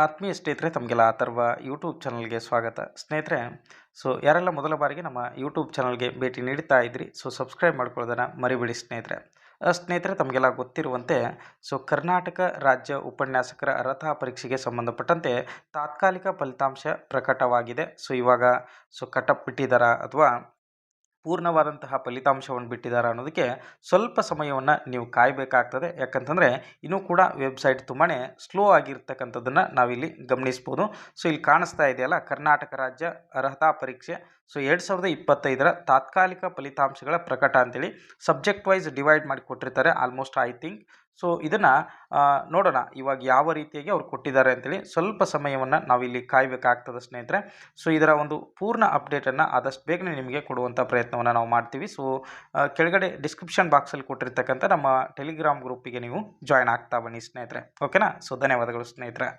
ಆತ್ಮೀಯ ಸ್ನೇಹಿತರೆ, ತಮಗೆಲ್ಲ ಅಥರ್ವ ಯೂಟ್ಯೂಬ್ ಚಾನಲ್ಗೆ ಸ್ವಾಗತ. ಸ್ನೇಹಿತರೆ, ಯಾರೆಲ್ಲ ಮೊದಲ ಬಾರಿಗೆ ನಮ್ಮ ಯೂಟ್ಯೂಬ್ ಚಾನಲ್ಗೆ ಭೇಟಿ ನೀಡ್ತಾ ಇದ್ರಿ, ಸಬ್ಸ್ಕ್ರೈಬ್ ಮಾಡ್ಕೊಳ್ಳೋದನ್ನು ಮರಿಬೇಡಿ ಸ್ನೇಹಿತರೆ. ಸ್ನೇಹಿತರೆ, ತಮಗೆಲ್ಲ ಗೊತ್ತಿರುವಂತೆ ಕರ್ನಾಟಕ ರಾಜ್ಯ ಉಪನ್ಯಾಸಕರ ಅರ್ಹತಾ ಪರೀಕ್ಷೆಗೆ ಸಂಬಂಧಪಟ್ಟಂತೆ ತಾತ್ಕಾಲಿಕ ಫಲಿತಾಂಶ ಪ್ರಕಟವಾಗಿದೆ. ಇವಾಗ ಕಟಪ್ ಬಿಟ್ಟಿದ್ದಾರಾ ಅಥವಾ ಪೂರ್ಣವಾದಂತಹ ಫಲಿತಾಂಶವನ್ನು ಬಿಟ್ಟಿದ್ದಾರೆ ಅನ್ನೋದಕ್ಕೆ ಸ್ವಲ್ಪ ಸಮಯವನ್ನು ನೀವು ಕಾಯಬೇಕಾಗ್ತದೆ. ಯಾಕಂತಂದರೆ ಇನ್ನೂ ಕೂಡ ವೆಬ್ಸೈಟ್ ತುಂಬಾ ಸ್ಲೋ ಆಗಿರ್ತಕ್ಕಂಥದ್ದನ್ನು ನಾವಿಲ್ಲಿ ಗಮನಿಸ್ಬೋದು. ಇಲ್ಲಿ ಕಾಣಿಸ್ತಾ ಇದೆಯಲ್ಲ, ಕರ್ನಾಟಕ ರಾಜ್ಯ ಅರ್ಹತಾ ಪರೀಕ್ಷೆ 2025ರ ತಾತ್ಕಾಲಿಕ ಫಲಿತಾಂಶಗಳ ಪ್ರಕಟ ಅಂತೇಳಿ ಸಬ್ಜೆಕ್ಟ್ ವೈಸ್ ಡಿವೈಡ್ ಮಾಡಿ ಕೊಟ್ಟಿರ್ತಾರೆ ಆಲ್ಮೋಸ್ಟ್ ಐ ಥಿಂಕ್. ಇದನ್ನು ನೋಡೋಣ ಇವಾಗ ಯಾವ ರೀತಿಯಾಗಿ ಅವ್ರು ಕೊಟ್ಟಿದ್ದಾರೆ ಅಂತೇಳಿ. ಸ್ವಲ್ಪ ಸಮಯವನ್ನು ನಾವಿಲ್ಲಿ ಕಾಯಬೇಕಾಗ್ತದೆ ಸ್ನೇಹಿತರೆ. ಇದರ ಒಂದು ಪೂರ್ಣ ಅಪ್ಡೇಟನ್ನು ಆದಷ್ಟು ಬೇಗನೆ ನಿಮಗೆ ಕೊಡುವಂಥ ಪ್ರಯತ್ನವನ್ನು ನಾವು ಮಾಡ್ತೀವಿ. ಕೆಳಗಡೆ ಡಿಸ್ಕ್ರಿಪ್ಷನ್ ಬಾಕ್ಸಲ್ಲಿ ಕೊಟ್ಟಿರ್ತಕ್ಕಂಥ ನಮ್ಮ ಟೆಲಿಗ್ರಾಮ್ ಗ್ರೂಪಿಗೆ ನೀವು ಜಾಯ್ನ್ ಆಗ್ತಾ ಬನ್ನಿ ಸ್ನೇಹಿತರೆ. ಓಕೆನಾ? ಧನ್ಯವಾದಗಳು ಸ್ನೇಹಿತರೆ.